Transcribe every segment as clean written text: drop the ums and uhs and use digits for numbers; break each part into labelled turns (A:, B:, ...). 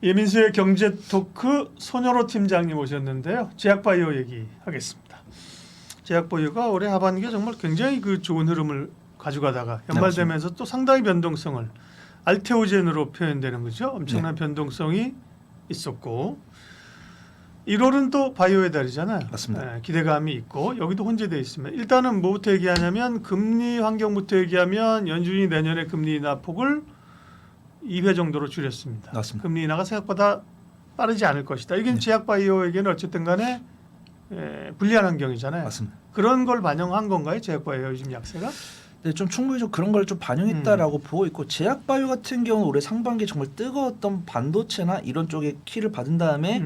A: 예민수의 경제 토크 손여로 팀장님 오셨는데요. 제약바이오 얘기하겠습니다. 제약바이오가 올해 하반기에 정말 굉장히 그 좋은 흐름을 가져가다가 연말되면서 또 상당히 변동성을 알테오젠으로 표현되는 거죠. 엄청난 변동성이 있었고 1월은 또 바이오의 달이잖아요.
B: 맞습니다.
A: 네, 기대감이 있고 여기도 혼재되어 있습니다. 일단은 뭐부터 얘기하냐면 금리 환경부터 얘기하면 연준이 내년에 금리 인하 폭을 2회 정도로 줄였습니다.
B: 맞습니다.
A: 금리 인하가 생각보다 빠르지 않을 것이다. 이게 제약바이오에게는 어쨌든 간에 불리한 환경이잖아요.
B: 맞습니다.
A: 그런 걸 반영한 건가요? 제약바이오 요즘 약세가?
B: 네, 좀 충분히 좀 그런 걸 좀 반영했다라고 보고 있고 제약바이오 같은 경우는 올해 상반기에 정말 뜨거웠던 반도체나 이런 쪽에 키를 받은 다음에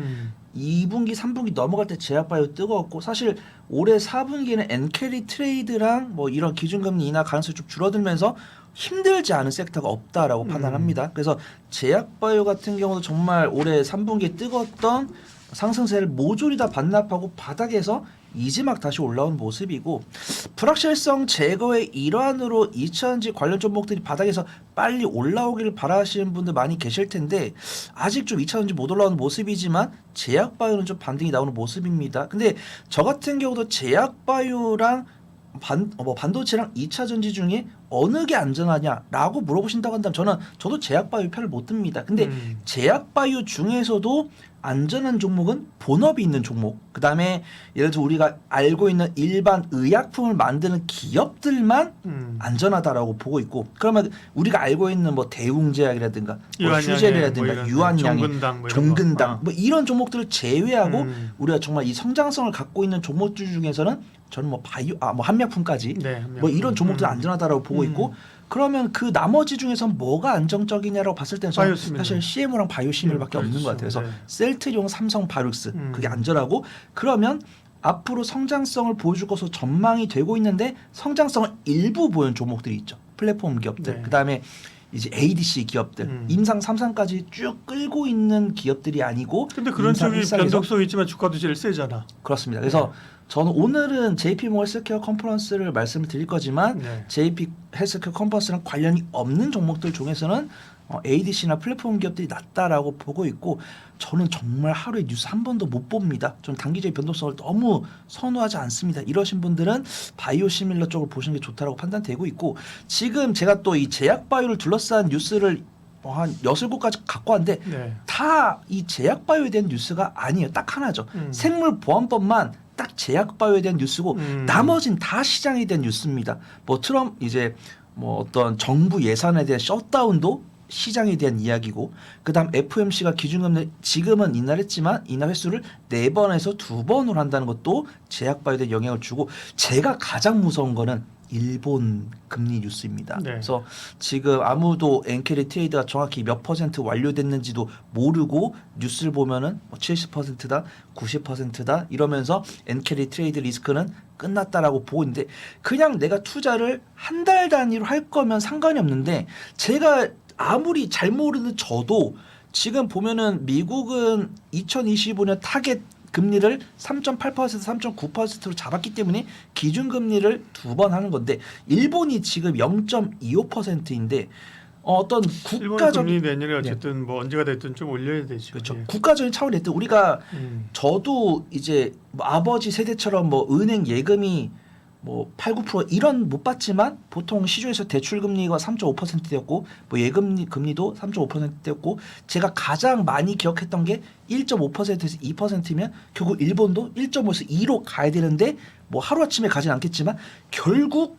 B: 2분기, 3분기 넘어갈 때 제약바이오 뜨거웠고 사실 올해 4분기에는 엔캐리 트레이드랑 뭐 이런 기준금리 인하 가능성이 좀 줄어들면서 힘들지 않은 섹터가 없다라고 판단합니다. 그래서 제약바이오 같은 경우도 정말 올해 3분기에 뜨거웠던 상승세를 모조리 다 반납하고 바닥에서 이제 막 다시 올라오는 모습이고 불확실성 제거의 일환으로 2차전지 관련 종목들이 바닥에서 빨리 올라오기를 바라시는 분들 많이 계실 텐데 아직 좀 2차전지 못 올라오는 모습이지만 제약바이오는 좀 반등이 나오는 모습입니다. 근데 저 같은 경우도 제약바이오랑 반도체랑 2차 전지 중에 어느 게 안전하냐라고 물어보신다고 한다면 저도 제약바이오 편을 못 듭니다. 근데 제약바이오 중에서도 안전한 종목은 본업이 있는 종목. 그다음에 예를 들어 우리가 알고 있는 일반 의약품을 만드는 기업들만 안전하다라고 보고 있고 그러면 우리가 알고 있는 뭐 대웅제약이라든가 뭐 휴젤이라든가 유한양행, 종근당 뭐 이런 종목들을 제외하고 우리가 정말 이 성장성을 갖고 있는 종목들 중에서는 저는 뭐 뭐 한약품까지 뭐 이런 종목들 안전하다라고 보고 있고 그러면 그 나머지 중에서 뭐가 안정적이냐라고 봤을 때는 사실 CMO랑 바이오시밀밖에 없는 것 같아요. 그래서 셀트리온, 삼성, 바이오닉스 그게 안전하고 그러면 앞으로 성장성을 보여줄 것으로 전망이 되고 있는데 성장성을 일부 보여준 종목들이 있죠. 플랫폼 기업들 그다음에 이제 ADC 기업들 임상 3상까지 쭉 끌고 있는 기업들이 아니고
A: 근데 그런 쪽이 변동성이 있지만 주가도 제일 세잖아.
B: 그렇습니다. 그래서 저는 오늘은 JP모건 헬스케어 컨퍼런스를 말씀을 드릴 거지만 JP 헬스케어 컨퍼런스랑 관련이 없는 종목들 중에서는 ADC나 플랫폼 기업들이 낫다라고 보고 있고 저는 정말 하루에 뉴스 한 번도 못 봅니다. 저는 단기적인 변동성을 너무 선호하지 않습니다. 이러신 분들은 바이오시밀러 쪽을 보시는 게 좋다라고 판단되고 있고 지금 제가 또 이 제약바이오를 둘러싼 뉴스를 한 6곳까지 갖고 왔는데 다 이 제약바이오에 대한 뉴스가 아니에요. 딱 하나죠. 생물보안법만 딱 제약바이오에 대한 뉴스고 나머진 다 시장에 대한 뉴스입니다. 뭐 트럼프 이제 뭐 어떤 정부 예산에 대한 셧다운도 시장에 대한 이야기고 그다음 FOMC가 기준금리 지금은 인하했지만 인하 횟수를 4번에서 2번으로 한다는 것도 제약바이오에 대한 영향을 주고 제가 가장 무서운 거는 일본 금리 뉴스입니다. 그래서 지금 아무도 엔캐리 트레이드가 정확히 몇 퍼센트 완료됐는지도 모르고 뉴스를 보면은 70%다, 90%다 이러면서 엔캐리 트레이드 리스크는 끝났다라고 보고 있는데 그냥 내가 투자를 한 달 단위로 할 거면 상관이 없는데 제가 아무리 잘 모르는 저도 지금 보면은 미국은 2025년 타겟 금리를 3.8%에서 3.9%로 잡았기 때문에 기준금리를 2번 하는 건데 일본이 지금 0.25%인데 어떤 국가적인
A: 금리 내년에 어쨌든 뭐 언제가 됐든 좀 올려야 되죠.
B: 그렇죠. 국가적인 차원에서 우리가 저도 이제 뭐 아버지 세대처럼 뭐 은행 예금이 뭐 8, 9% 이런 못 받지만 보통 시중에서 대출 금리가 3.5%였고 뭐 예금 금리도 3.5%였고 제가 가장 많이 기억했던 게 1.5%에서 2%면 결국 일본도 1.5에서 2로 가야 되는데 뭐 하루아침에 가진 않겠지만 결국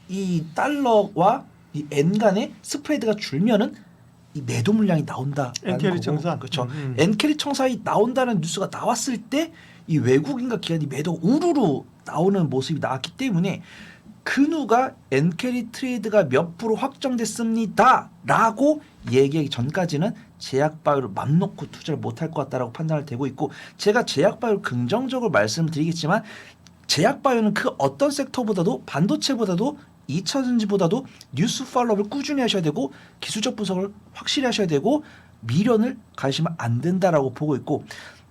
B: 이 달러와 이 엔 간의 스프레드가 줄면은 이 매도 물량이 나온다라는
A: 엔캐리 청산.
B: 그렇죠. 엔캐리 청산이 나온다는 뉴스가 나왔을 때 이 외국인과 기관이 매도 우르르 나오는 모습이 나왔기 때문에 근우가 엔캐리 트레이드가 몇 프로 확정됐습니다 라고 얘기하기 전까지는 제약바이오를 맘 놓고 투자를 못할 것 같다라고 판단을 되고 있고 제가 제약바이오를 긍정적으로 말씀드리겠지만 제약바이오는 그 어떤 섹터보다도 반도체보다도 2차전지보다도 뉴스 팔로우를 꾸준히 하셔야 되고 기술적 분석을 확실히 하셔야 되고 미련을 가지시면 안 된다라고 보고 있고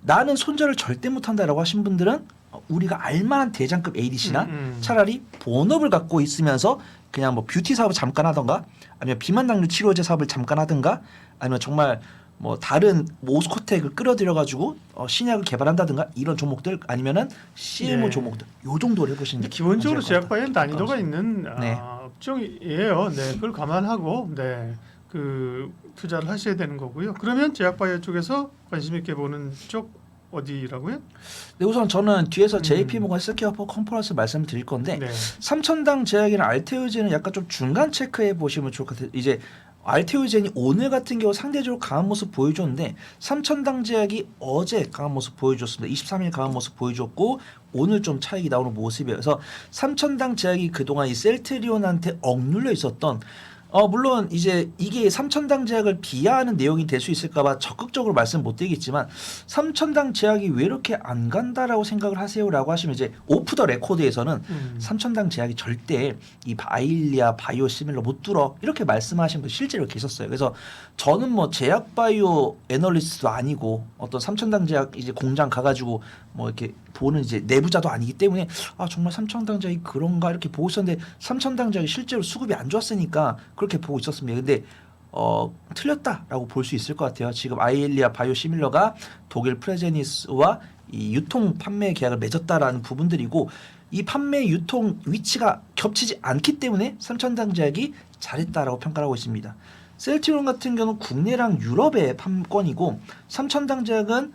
B: 나는 손절을 절대 못한다라고 하신 분들은 우리가 알만한 대장급 ADC나 차라리 본업을 갖고 있으면서 그냥 뭐 뷰티 사업을 잠깐 하던가 아니면 비만 당뇨 치료제 사업을 잠깐 하든가 아니면 정말 뭐 다른 오스코텍을 끌어들여가지고 신약을 개발한다든가 이런 종목들 아니면은 CMO
A: 예.
B: 종목들 요 정도로 해보시는 게
A: 기본적으로
B: 괜찮을 것
A: 제약바이오는
B: 같아요.
A: 난이도가 있는
B: 네.
A: 업종이에요. 네, 그걸 감안하고 그 투자를 하셔야 되는 거고요. 그러면 제약바이오 쪽에서 관심 있게 보는 쪽 어디라고요?
B: 네, 우선 저는 뒤에서 JP모건 헬스케어 컨퍼런스 말씀을 드릴 건데
A: 네.
B: 삼천당 제약이나 알테오젠은 약간 좀 중간 체크해 보시면 좋을 것 같아요. 이제 알테오젠이 오늘 같은 경우 상대적으로 강한 모습 보여줬는데 삼천당 제약이 어제 강한 모습 보여줬습니다. 23일 강한 모습 보여줬고 오늘 좀 차익이 나오는 모습이에요. 그래서 삼천당 제약이 그동안 이 셀트리온한테 억눌려 있었던 물론 이제 이게 삼천당 제약을 비하하는 내용이 될 수 있을까봐 적극적으로 말씀 못 드리겠지만 삼천당 제약이 왜 이렇게 안 간다라고 생각을 하세요라고 하시면 이제 오프 더 레코드에서는 삼천당 제약이 절대 이 아일리아 바이오 시밀러 못 뚫어 이렇게 말씀하신 분 실제로 계셨어요. 그래서 저는 뭐 제약 바이오 애널리스트도 아니고 어떤 삼천당 제약 이제 공장 가가지고 뭐 이렇게 보는 이제 내부자도 아니기 때문에 정말 삼천당 제약이 그런가 이렇게 보고 있었는데 삼천당 제약이 실제로 수급이 안 좋았으니까 그렇게 보고 있었습니다. 근데 틀렸다라고 볼 수 있을 것 같아요. 지금 아이엘리아 바이오시밀러가 독일 프레제니스와 이 유통 판매 계약을 맺었다라는 부분들이고 이 판매 유통 위치가 겹치지 않기 때문에 삼천당 제약이 잘했다라고 평가를 하고 있습니다. 셀트리온 같은 경우는 국내랑 유럽의 판권이고 삼천당 제약은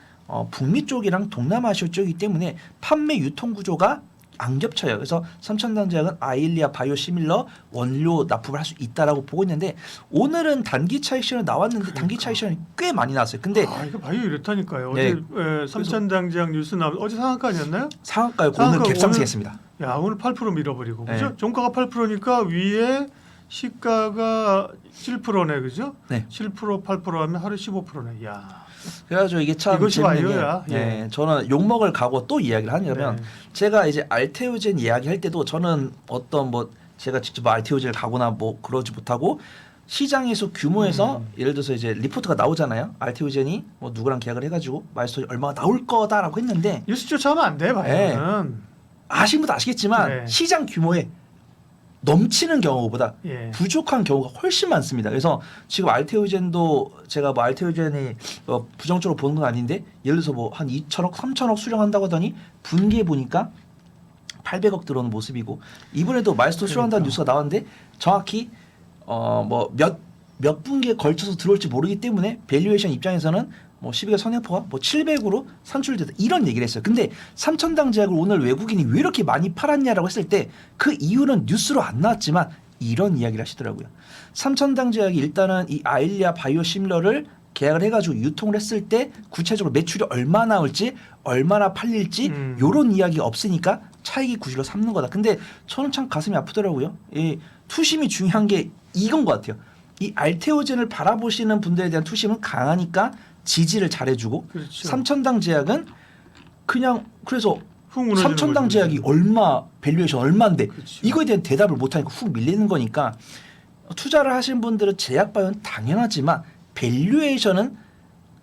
B: 북미 쪽이랑 동남아시아 쪽이기 때문에 판매 유통 구조가 안 겹쳐요. 그래서 삼천당 제약은 아일리아 바이오시밀러 원료 납품을 할 수 있다라고 보고 있는데 오늘은 단기 차익 실현 나왔는데 단기 차익 실현이 꽤 많이 나왔어요. 근데
A: 이거 바이오 이렇다니까요.
B: 네.
A: 어제 삼천당 제약 뉴스 어제 상한가 아니었나요?
B: 상한가였고 오늘 갭상승했습니다.
A: 야, 오늘 8% 밀어버리고
B: 네.
A: 그죠? 종가가 8%니까 위에 시가가 7%네, 그죠?
B: 네.
A: 7% 8% 하면 하루 15%네. 야.
B: 그래가지고 이게 참
A: 이것이
B: 재밌는 게
A: 바이오야. 예.
B: 저는 욕 먹을 각오 또 이야기를 하냐면
A: 네.
B: 제가 이제 알테오젠 이야기할 때도 저는 어떤 뭐 제가 직접 알테오젠을 가거나 뭐 그러지 못하고 시장에서 규모에서 예를 들어서 이제 리포트가 나오잖아요. 알테오젠이 뭐 누구랑 계약을 해가지고 마이스토리 얼마가 나올 거다라고 했는데
A: 뉴스 쫓아하면 안 돼, 바이오는.
B: 아시는 분도 아시겠지만
A: 네.
B: 시장 규모에 넘치는 경우보다
A: 예.
B: 부족한 경우가 훨씬 많습니다. 그래서 지금 알테오젠도 제가 뭐 알테오젠이 부정적으로 보는 건 아닌데 예를 들어서 뭐 한 2천억, 3천억 수령한다고 하더니 분기에 보니까 800억 들어오는 모습이고 이번에도 마이스토 수령한다는 뉴스가 나왔는데 정확히 뭐 몇 분기에 걸쳐서 들어올지 모르기 때문에 밸류에이션 입장에서는 뭐 12개 선여포가 뭐 700으로 산출됐다 이런 얘기를 했어요. 근데 삼천당 제약을 오늘 외국인이 왜 이렇게 많이 팔았냐라고 했을 때 그 이유는 뉴스로 안 나왔지만 이런 이야기를 하시더라고요. 삼천당 제약이 일단은 이 아일리아 바이오시밀러를 계약을 해가지고 유통을 했을 때 구체적으로 매출이 얼마 나올지 얼마나 팔릴지 요런 이야기가 없으니까 차익이 구실로 삼는 거다. 근데 저는 참 가슴이 아프더라고요. 이 투심이 중요한 게 이건 것 같아요. 이 알테오젠을 바라보시는 분들에 대한 투심은 강하니까 지지를 잘해주고
A: 그렇죠.
B: 삼천당 제약은 그냥 그래서
A: 훅 무너지는
B: 삼천당
A: 거죠.
B: 제약이 얼마 밸류에이션 얼마인데
A: 그렇죠.
B: 이거에 대한 대답을 못하니까 훅 밀리는 거니까 투자를 하신 분들은 제약 바이오는 당연하지만 밸류에이션은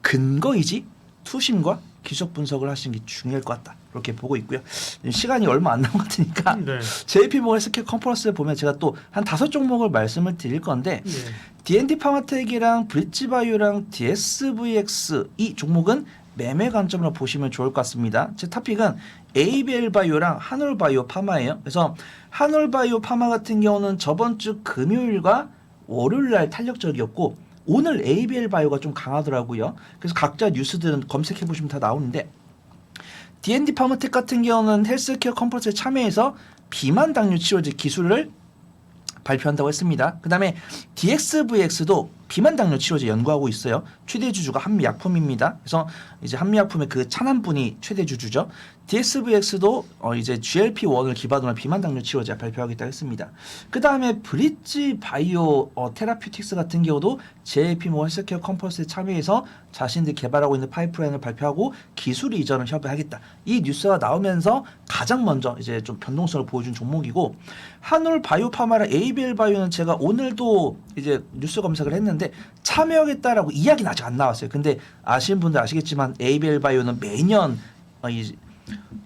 B: 근거이지 투심과 기술 분석을 하시는 게 중요할 것 같다. 그렇게 보고 있고요. 시간이 얼마 안 남은 것 같으니까
A: 네.
B: JP모건 헬스케어 컨퍼런스에 보면 제가 또 한 5종목을 말씀을 드릴 건데
A: 예.
B: D&D 파마텍이랑 브릿지바이오랑 DSVX 이 종목은 매매 관점으로 보시면 좋을 것 같습니다. 제 토픽은 ABL 바이오랑 한올바이오 파마예요. 그래서 한올바이오 파마 같은 경우는 저번 주 금요일과 월요일 날 탄력적이었고 오늘 ABL 바이오가 좀 강하더라고요. 그래서 각자 뉴스들은 검색해 보시면 다 나오는데 D&D 파마텍 같은 경우는 헬스케어 컨퍼런스에 참여해서 비만 당뇨 치료제 기술을 발표한다고 했습니다. 그 다음에 DXVX도 비만 당뇨 치료제 연구하고 있어요. 최대 주주가 한미약품입니다. 그래서 이제 한미약품의 그 찬한분이 최대 주주죠. DXVX도 이제 GLP-1을 기반으로 한 비만 당뇨 치료제 발표하겠다고 했습니다. 그 다음에 브릿지 바이오 테라퓨틱스 같은 경우도 JP모건 헬스케어 컨퍼런스에 참여해서 자신들이 개발하고 있는 파이프라인을 발표하고 기술 이전을 협의하겠다. 이 뉴스가 나오면서 가장 먼저 이제 좀 변동성을 보여준 종목이고 한올 바이오파마랑 ABL 바이오는 제가 오늘도 이제 뉴스 검색을 했는데 참여하겠다라고 이야기는 아직 안 나왔어요. 근데 아시는 분들 아시겠지만 ABL 바이오는 매년 이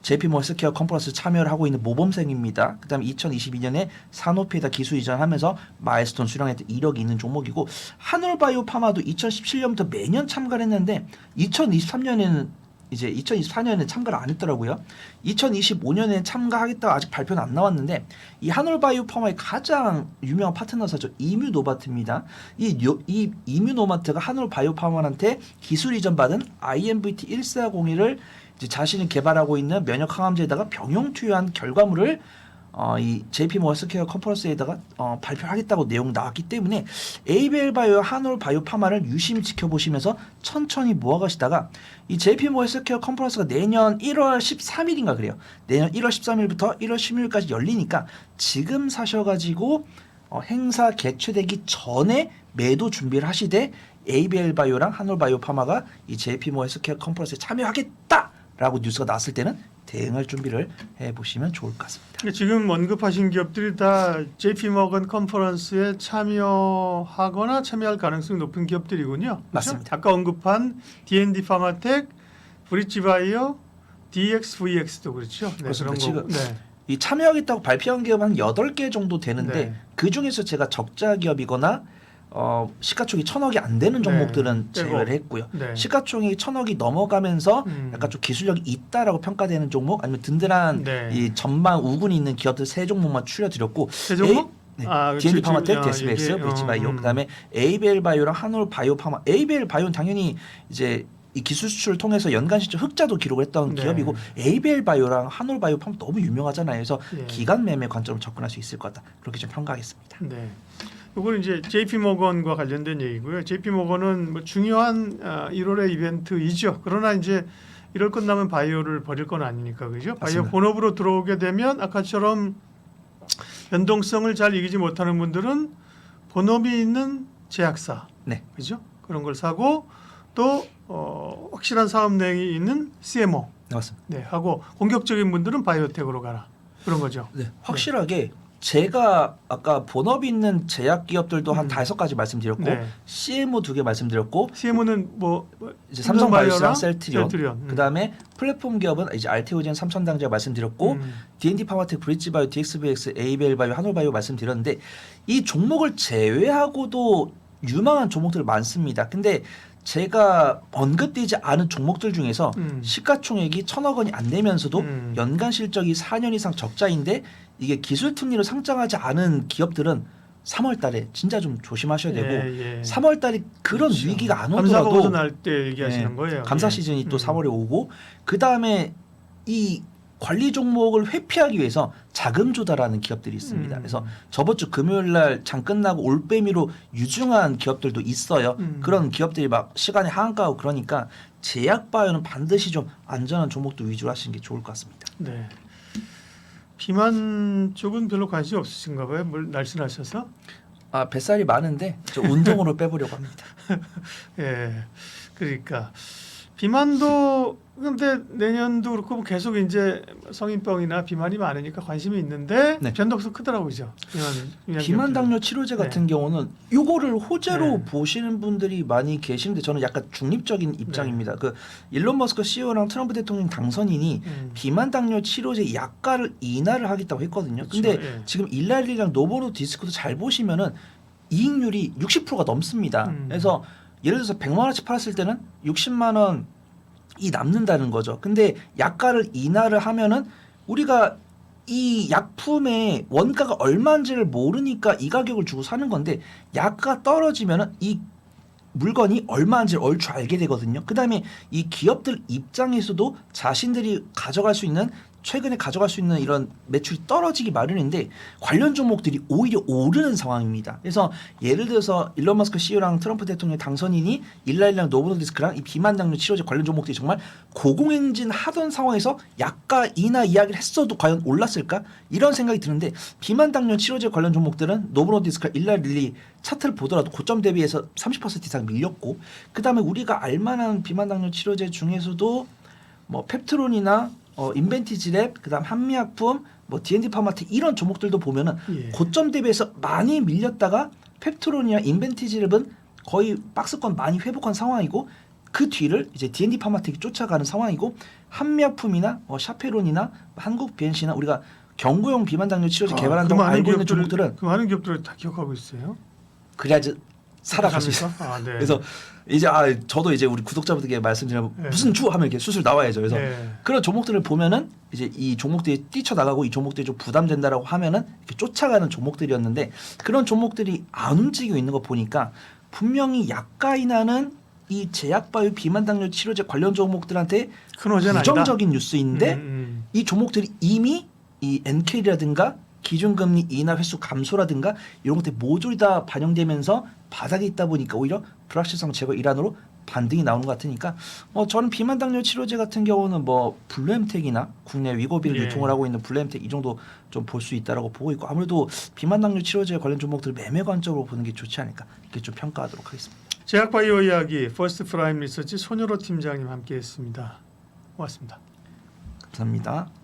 B: JP 헬스케어 컨퍼런스 참여를 하고 있는 모범생입니다. 그다음에 2022년에 사노피에다 기술 이전하면서 마일스톤 수령했던 이력이 있는 종목이고 한올바이오 파마도 2017년부터 매년 참가를 했는데 2024년에는 참가를 안 했더라고요. 2025년에 참가하겠다고 아직 발표는 안 나왔는데 이 한올바이오 파마의 가장 유명한 파트너사죠. 이뮤노바트입니다. 이 이뮤노바트가 한올바이오 파마한테 기술 이전 받은 IMVT 1401을 이제 자신이 개발하고 있는 면역 항암제에다가 병용 투여한 결과물을 이 JP 헬스케어 컨퍼런스에다가 발표하겠다고 내용 나왔기 때문에 ABL 바이오 한올 바이오 파마를 유심히 지켜보시면서 천천히 모아가시다가 이 JP 헬스케어 컨퍼런스가 내년 1월 13일인가 그래요. 내년 1월 13일부터 1월 16일까지 열리니까 지금 사셔가지고 행사 개최되기 전에 매도 준비를 하시되 ABL 바이오랑 한올 바이오 파마가 이 JP 헬스케어 컨퍼런스에 참여하겠다라고 뉴스가 나왔을 때는 대응할 준비를 해보시면 좋을 것 같습니다.
A: 지금 언급하신 기업들이 다 JP모건 컨퍼런스에 참여하거나 참여할 가능성이 높은 기업들이군요.
B: 맞습니다.
A: 아까 언급한 D&D 파마텍, 브릿지바이오, DXVX도 그렇죠. 네,
B: 그렇습니다.
A: 그런 거.
B: 지금 이 참여하겠다고 발표한 기업 한 8개 정도 되는데
A: 네.
B: 그 중에서 제가 적자 기업이거나 시가총액이 1,000억이 안 되는 종목들은 제외를 했고요.
A: 네.
B: 시가총액이 1,000억이 넘어가면서 약간 좀 기술력이 있다라고 평가되는 종목 아니면 든든한 이 전방 우군이 있는 기업들 3종목만 추려드렸고
A: 세 종목?
B: D&D 파마텍, DSBX, 브릿지바이오, 그다음에 ABL 바이오랑 한올 바이오 파마. ABL 바이오는 당연히 이제 이 기술 수출을 통해서 연간 실적 흑자도 기록을 했던 기업이고 ABL 바이오랑 한올 바이오 파마 너무 유명하잖아요. 그래서 기간 매매 관점으로 접근할 수 있을 것 같다. 그렇게 좀 평가하겠습니다.
A: 네. 이거는 이제 JP모건과 관련된 얘기고요. JP모건은 뭐 중요한 1월의 이벤트이죠. 그러나 이제 1월 끝나면 바이오를 버릴 건 아니니까 그죠? 바이오
B: 맞습니다.
A: 본업으로 들어오게 되면 아까처럼 변동성을 잘 이기지 못하는 분들은 본업이 있는 제약사,
B: 네.
A: 그죠? 그런 걸 사고 또 확실한 사업 내용이 있는 CMO,
B: 맞습니다.
A: 네, 하고 공격적인 분들은 바이오텍으로 가라 그런 거죠.
B: 네, 확실하게 제가 아까 본업 있는 제약 기업들도 한 5가지 말씀드렸고 CMO 2개 말씀드렸고
A: CMO는 뭐
B: 이제 삼성바이오랑 셀트리온.
A: 셀트리온.
B: 그다음에 플랫폼 기업은 이제 알테오젠, 삼천당제 말씀드렸고 D&D 파마텍, 브릿지바이오, DXVX, ABL 바이오, 한올바이오 말씀드렸는데 이 종목을 제외하고도 유망한 종목들 많습니다. 근데 제가 언급되지 않은 종목들 중에서 시가총액이 1,000억 원이 안 되면서도 연간 실적이 4년 이상 적자인데 이게 기술 특리로 상장하지 않은 기업들은 3월 달에 진짜 좀 조심하셔야 되고 3월 달에 그런
A: 그렇죠.
B: 위기가 안
A: 감사
B: 오더라도
A: 보도 날 때 얘기하시는 거예요.
B: 감사 시즌이 또 3월에 오고 그다음에 이 관리 종목을 회피하기 위해서 자금 조달하는 기업들이 있습니다. 그래서 저번 주 금요일 날 장 끝나고 올빼미로 유증한 기업들도 있어요. 그런 기업들이 막 시간이 하한가고 그러니까 제약 바이오는 반드시 좀 안전한 종목도 위주로 하시는 게 좋을 것 같습니다.
A: 네. 비만 쪽은 별로 관심 없으신가 봐요. 뭘 날씬하셔서.
B: 뱃살이 많은데 저 운동으로 빼보려고 합니다.
A: 예. 그러니까 비만도 근데 내년도 그렇고 계속 이제 성인병이나 비만이 많으니까 관심이 있는데 변동성 크더라고요. 그죠?
B: 비만 당뇨 치료제 같은 경우는 요거를 호재로 보시는 분들이 많이 계시는데 저는 약간 중립적인 입장입니다. 그 일론 머스크 CEO랑 트럼프 대통령 당선인이 비만 당뇨 치료제 약가를 인하를 하겠다고 했거든요. 근데 지금 일라리랑 노보노 디스크도 잘 보시면은 이익률이 60%가 넘습니다. 그래서 예를 들어서 100만 원어치 팔았을 때는 60만 원이 남는다는 거죠. 근데 약가를 인하를 하면은 우리가 이 약품의 원가가 얼마인지를 모르니까 이 가격을 주고 사는 건데 약가 떨어지면은 이 물건이 얼마인지를 얼추 알게 되거든요. 그다음에 이 기업들 입장에서도 자신들이 가져갈 수 있는 최근에 가져갈 수 있는 이런 매출이 떨어지기 마련인데 관련 종목들이 오히려 오르는 상황입니다. 그래서 예를 들어서 일론 머스크 CEO랑 트럼프 대통령 당선인이 일라이랑 노보노디스크랑 이 비만 당뇨 치료제 관련 종목들이 정말 고공행진 하던 상황에서 약가 인하 이야기를 했어도 과연 올랐을까? 이런 생각이 드는데 비만 당뇨 치료제 관련 종목들은 노보노디스크랑 일라릴리 차트를 보더라도 고점 대비해서 30% 이상 밀렸고 그다음에 우리가 알만한 비만 당뇨 치료제 중에서도 뭐 펩트론이나 인벤티지랩, 그다음 한미약품, 뭐 D&D 파마텍 이런 종목들도 보면은 고점 대비해서 많이 밀렸다가 펩트론이나 인벤티지랩은 거의 박스권 많이 회복한 상황이고 그 뒤를 이제 D&D 파마텍이 쫓아가는 상황이고 한미약품이나 샤페론이나 한국 BNC나 우리가 경구용 비만 당뇨 치료제 개발한다고 알고 있는 종목들은
A: 그 많은 기업들을 다 기억하고 있어요.
B: 그래야지 살아갈 수 있어.
A: 네.
B: 그래서 이제 저도 이제 우리 구독자분들께 말씀드리면
A: 네.
B: 무슨 주 하면 이렇게 수술 나와야죠. 그래서
A: 네.
B: 그런 종목들을 보면은 이제 이 종목들이 뛰쳐나가고 이 종목들이 좀 부담된다라고 하면은 이렇게 쫓아가는 종목들이었는데 그런 종목들이 안 움직이고 있는 거 보니까 분명히 약가이 나는 이 제약바이오 비만 당뇨 치료제 관련 종목들한테
A: 큰 호재는
B: 부정적인 뉴스인데 이 종목들이 이미 이 NK라든가 기준금리 인하 횟수 감소라든가 이런 것들이 모조리 다 반영되면서 바닥에 있다 보니까 오히려 불확실성 제거 일환으로 반등이 나오는 것 같으니까 저는 비만 당뇨 치료제 같은 경우는 뭐 블루엠텍이나 국내 위고비를
A: 예.
B: 유통을 하고 있는 블루엠텍 이 정도 좀 볼 수 있다라고 보고 있고 아무래도 비만 당뇨 치료제 관련 종목들을 매매 관점으로 보는 게 좋지 않을까 이렇게 좀 평가하도록 하겠습니다.
A: 제약바이오 이야기 퍼스트 프라임 리서치 손여로 팀장님 함께했습니다. 고맙습니다.
B: 감사합니다.